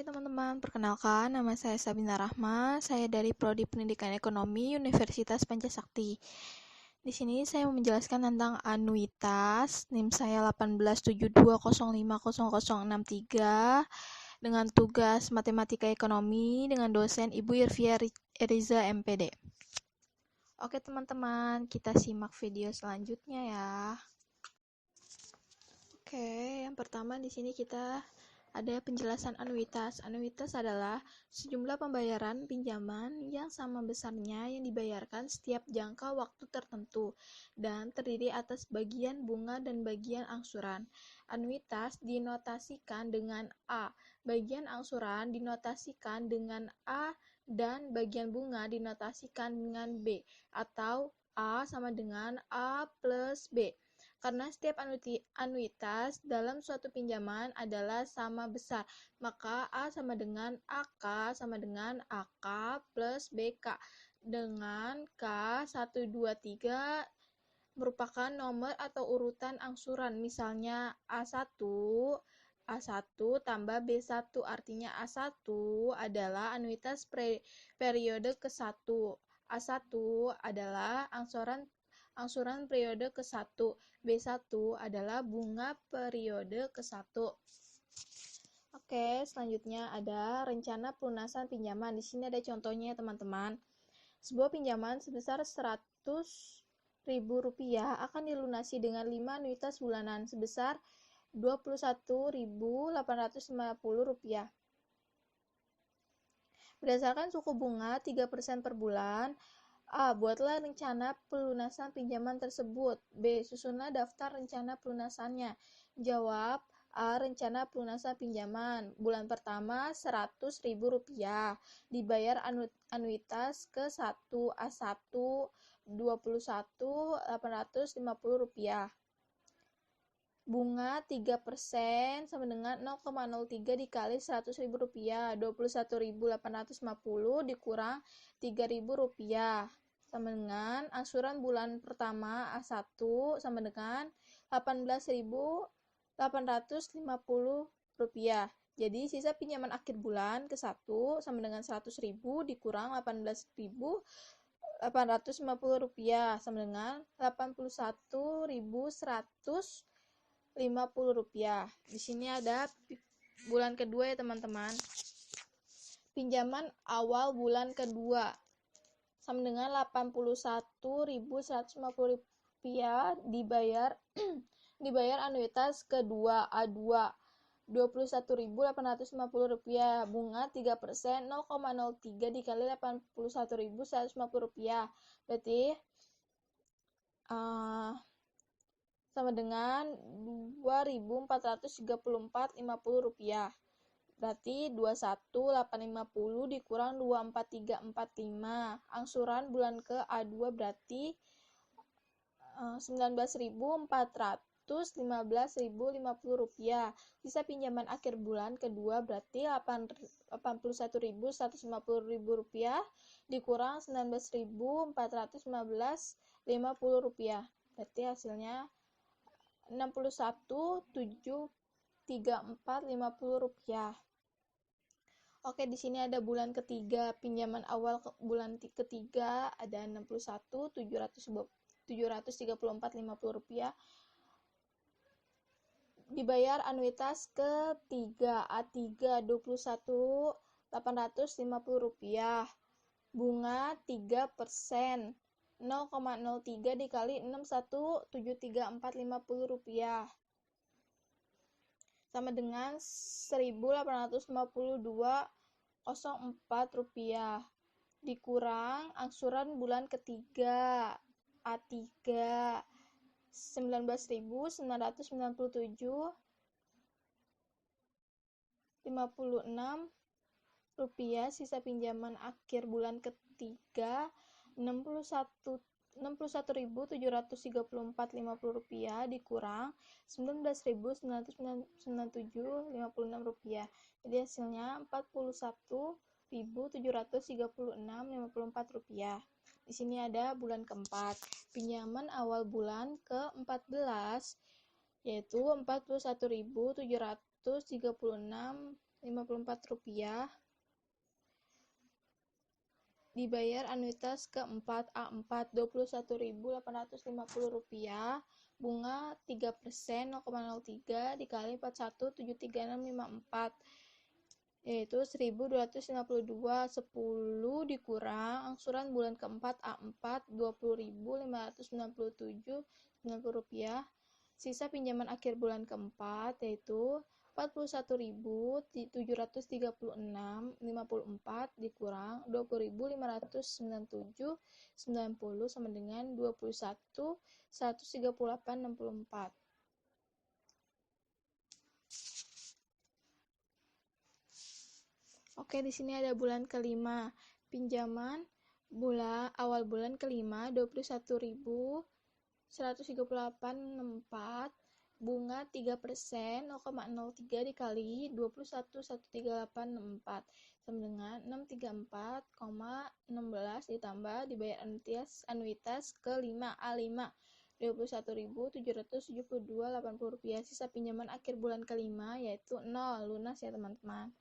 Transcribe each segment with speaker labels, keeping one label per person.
Speaker 1: teman-teman, perkenalkan nama saya Sabina Rahma. Saya dari Prodi Pendidikan Ekonomi Universitas Pancasakti. Di sini saya mau menjelaskan tentang anuitas. NIM saya 1872050063 dengan tugas Matematika Ekonomi dengan dosen Ibu Irvia Eriza MPD. Oke teman-teman, kita simak video selanjutnya ya. Oke, yang pertama di sini kita ada penjelasan anuitas. Anuitas adalah sejumlah pembayaran pinjaman yang sama besarnya yang dibayarkan setiap jangka waktu tertentu dan terdiri atas bagian bunga dan bagian angsuran. Anuitas dinotasikan dengan A. Bagian angsuran dinotasikan dengan A dan bagian bunga dinotasikan dengan B atau A sama dengan A plus B. Karena setiap anuitas dalam suatu pinjaman adalah sama besar, maka A sama dengan AK sama dengan AK plus BK, dengan K123 merupakan nomor atau urutan angsuran. Misalnya A1 tambah B1, artinya A1 adalah anuitas periode ke-1. A1 adalah angsuran periode ke-1. B1 adalah bunga periode ke-1. Oke, selanjutnya ada rencana pelunasan pinjaman. Di sini ada contohnya, teman-teman. Sebuah pinjaman sebesar Rp100.000 akan dilunasi dengan 5 anuitas bulanan sebesar Rp21.850. Berdasarkan suku bunga 3% per bulan. A. Buatlah rencana pelunasan pinjaman tersebut. B. Susunlah daftar rencana pelunasannya. Jawab. A. Rencana pelunasan pinjaman. Bulan pertama Rp100.000. Dibayar anuitas ke-1. A1 Rp21.850. Bunga 3% sama dengan 0,03 dikali Rp100.000. Rp21.850 dikurang Rp3.000 sama dengan angsuran bulan pertama A1 sama dengan Rp18.850. Jadi sisa pinjaman akhir bulan ke-1 sama dengan Rp100.000 dikurang Rp18.850 sama dengan Rp81.150. Di sini ada bulan kedua ya teman-teman. Pinjaman awal bulan kedua sama dengan Rp81.150 dibayar anuitas kedua A2 Rp21.850. Bunga 3% 0,03 dikali Rp81.150. Berarti sama dengan Rp2.434.50. Berarti 21.850 dikurang 24.345. Angsuran bulan ke A2 berarti Rp19.415.50. Sisa pinjaman akhir bulan kedua berarti Rp81.150 dikurang Rp19.415.50. Berarti hasilnya Rp61.734.50. Oke, di sini ada bulan ketiga. Pinjaman awal bulan ketiga ada Rp61.734.50. Dibayar anuitas ketiga A3 Rp21.850. Bunga 3%. 0,03 dikali Rp61.734.50 sama dengan Rp1.852.04 dikurang angsuran bulan ketiga A3 Rp19.997.56. Sisa pinjaman akhir bulan ketiga Rp61.734.50 dikurang Rp19.997.56. Jadi hasilnya Rp41.736.54. Di sini ada bulan keempat. Pinjaman awal bulan ke-14 yaitu Rp41.736,54 dibayar anuitas keempat A4 Rp21.850, bunga 3% 0,03 dikali 41.736,54 yaitu 1.252. 10 dikurang angsuran bulan keempat A4 Rp20.597,90, sisa pinjaman akhir bulan keempat yaitu Rp41.736,54 dikurang Rp20.597,90 sama dengan Rp21.138,64. Oke, di sini ada bulan kelima. Pinjaman awal bulan kelima Rp21.138,64, bunga 3% 0,03 dikali 21.138,64 sama dengan 634,16 ditambah dibayar anuitas ke-5 A5 Rp21.772,80. Sisa pinjaman akhir bulan kelima yaitu 0, lunas ya teman-teman.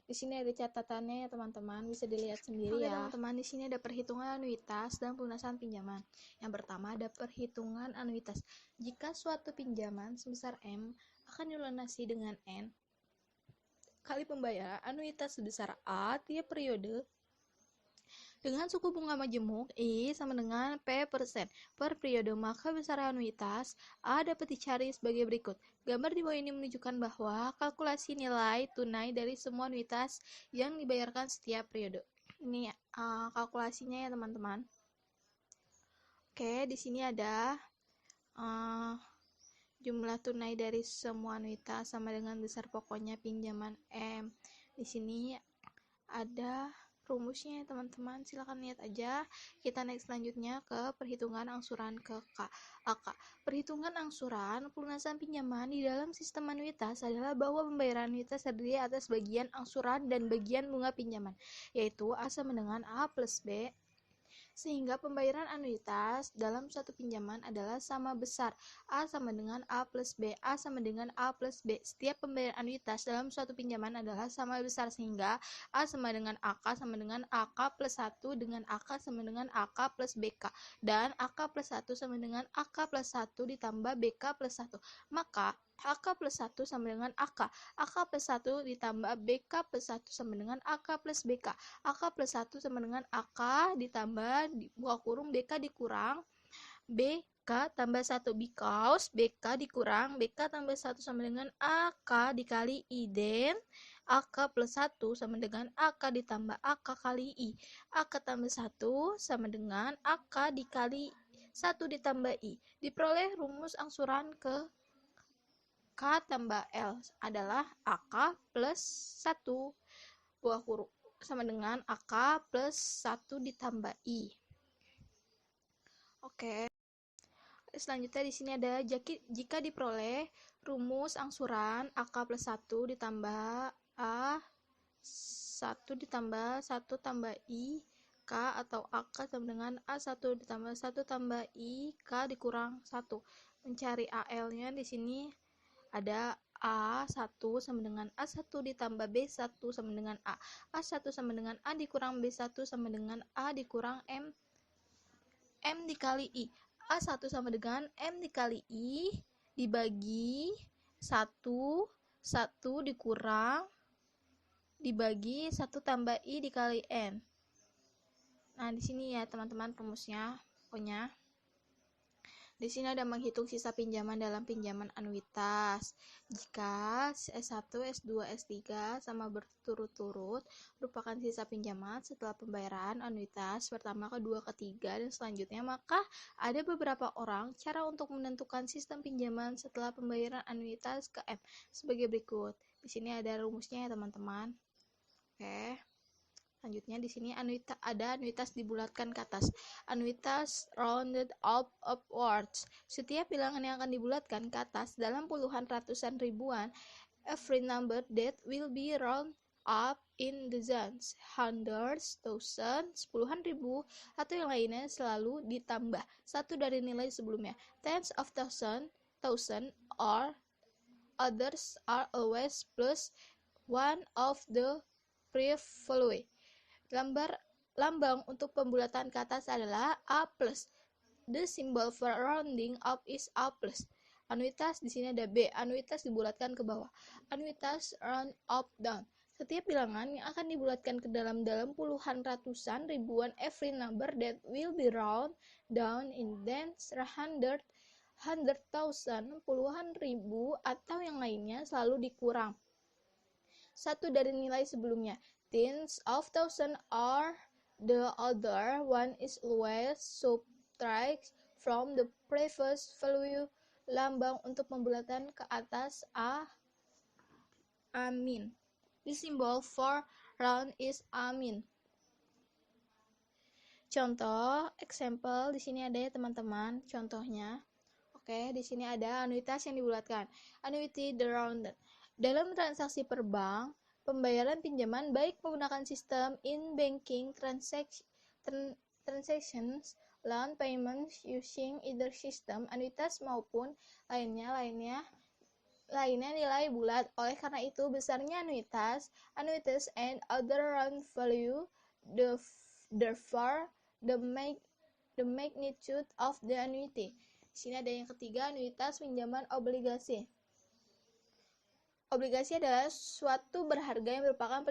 Speaker 1: Di sini ada catatannya ya teman-teman, bisa dilihat sendiri ya. Oke teman-teman, di sini ada perhitungan anuitas dan pelunasan pinjaman. Yang pertama ada perhitungan anuitas. Jika suatu pinjaman sebesar M akan dilunasi dengan N kali pembayaran anuitas sebesar A tiap periode dengan suku bunga majemuk I sama dengan P% per periode, maka besaran anuitas A dapat dicari sebagai berikut. Gambar di bawah ini menunjukkan bahwa kalkulasi nilai tunai dari semua anuitas yang dibayarkan setiap periode. Ini kalkulasinya ya teman-teman. Oke, di sini ada jumlah tunai dari semua anuitas sama dengan besar pokoknya pinjaman M. Di sini ada rumusnya ya teman-teman, silakan lihat aja. Kita next selanjutnya ke perhitungan angsuran ke AK. Perhitungan angsuran pelunasan pinjaman di dalam sistem anuitas adalah bahwa pembayaran anuitas terdiri atas bagian angsuran dan bagian bunga pinjaman, yaitu A sama dengan A plus B, sehingga pembayaran anuitas dalam suatu pinjaman adalah sama besar. A sama dengan A plus B, A sama dengan A plus B. Setiap pembayaran anuitas dalam suatu pinjaman adalah sama besar, sehingga A sama dengan AK sama dengan AK plus 1 dengan AK sama dengan AK plus BK, dan AK plus 1 sama dengan AK plus 1 ditambah BK plus 1. Maka AK plus 1 sama dengan AK. AK plus 1 ditambah BK plus 1 sama dengan AK plus BK. AK plus 1 sama dengan AK ditambah buka kurung BK dikurang BK tambah 1, because BK dikurang BK tambah 1 sama dengan AK dikali I, dan AK plus 1 sama dengan AK ditambah AK kali I. AK tambah 1 sama dengan AK dikali 1 ditambah I. Diperoleh rumus angsuran ke K tambah L adalah AK plus 1 buah kurung sama dengan AK plus 1 ditambah I. Oke. Selanjutnya di sini ada jika diperoleh rumus angsuran AK plus 1 ditambah A 1 ditambah 1 tambah I K atau AK sama dengan A1 ditambah 1 tambah I K dikurang 1. Mencari AL-nya di sini ada A1 sama dengan A1 ditambah B1 sama dengan A. A1 sama dengan A dikurang B1 sama dengan A dikurang M dikali I. A1 sama dengan M dikali I dibagi 1 dikurang dibagi 1 tambah I dikali N. Nah, di sini ya teman-teman rumusnya. Pokoknya di sini ada menghitung sisa pinjaman dalam pinjaman anuitas. Jika S1, S2, S3 sama berturut-turut merupakan sisa pinjaman setelah pembayaran anuitas pertama, kedua, ketiga, dan selanjutnya, maka ada beberapa cara untuk menentukan sistem pinjaman setelah pembayaran anuitas ke M sebagai berikut. Di sini ada rumusnya ya teman-teman. Oke. Selanjutnya di sini ada anuitas dibulatkan ke atas. Anuitas rounded up upwards. Setiap bilangan yang akan dibulatkan ke atas dalam puluhan, ratusan, ribuan, every number that will be round up in dozens, hundreds, thousands, puluhan ribu, atau yang lainnya selalu ditambah satu dari nilai sebelumnya. Tens of thousand or others are always plus one of the following. Lambang untuk pembulatan ke atas adalah A plus. The symbol for rounding up is A plus. Anuitas di sini ada B. Anuitas dibulatkan ke bawah. Anuitas round up down. Setiap bilangan yang akan dibulatkan ke dalam puluhan, ratusan, ribuan, every number that will be round down in tens, hundred thousand, puluhan ribu, atau yang lainnya selalu dikurang satu dari nilai sebelumnya. Tens of thousand or the other one is always subtract from the previous value. Lambang untuk pembulatan ke atas amin. The symbol for round is amin. Contoh, example di sini ada ya teman-teman. Contohnya, oke, di sini ada anuitas yang dibulatkan. Annuity the rounded. Dalam transaksi per bank, pembayaran pinjaman baik menggunakan sistem in-banking transactions, loan payments using either system, anuitas maupun lainnya nilai bulat. Oleh karena itu, besarnya anuitas and other round value, therefore the magnitude of the annuity. Di sini ada yang ketiga, anuitas pinjaman obligasi. Obligasi adalah suatu berharga yang merupakan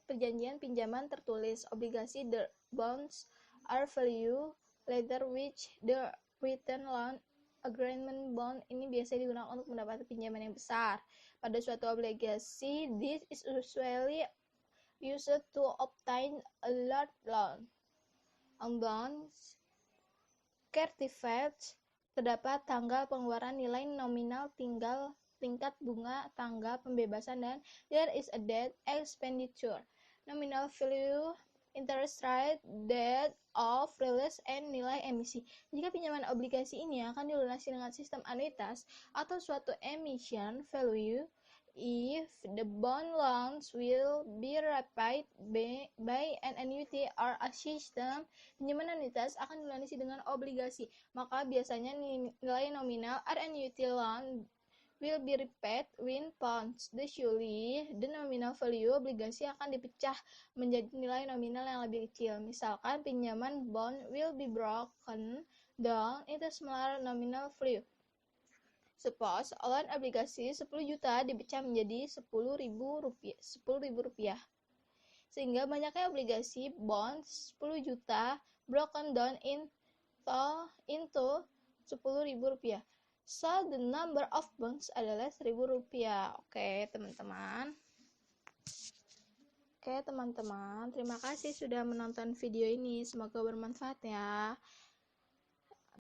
Speaker 1: perjanjian pinjaman tertulis. Obligasi, the bonds are value letter which the written loan agreement bond ini biasanya digunakan untuk mendapatkan pinjaman yang besar. Pada suatu obligasi, this is usually used to obtain a large loan. On bonds certificates terdapat tanggal pengeluaran nilai nominal, tingkat bunga, tanggal pembebasan, dan there is a date expenditure, nominal value, interest rate, date of release, and nilai emisi. Jika pinjaman obligasi ini akan dilunasi dengan sistem anuitas atau suatu emission value, if the bond loans will be repaid by an annuity or a system, pinjaman anuitas akan dilunasi dengan obligasi, maka biasanya nilai nominal or annuity loan will be repaid in pounds. Usually, the nominal value obligasi akan dipecah menjadi nilai nominal yang lebih kecil. Misalkan pinjaman bond will be broken down into smaller nominal value. Suppose loan obligasi 10 juta dipecah menjadi 10.000 rupiah. Sehingga banyaknya obligasi bond 10 juta broken down into 10.000 rupiah. So, the number of bonds adalah 1.000 rupiah. Oke, teman-teman. Terima kasih sudah menonton video ini. Semoga bermanfaat ya.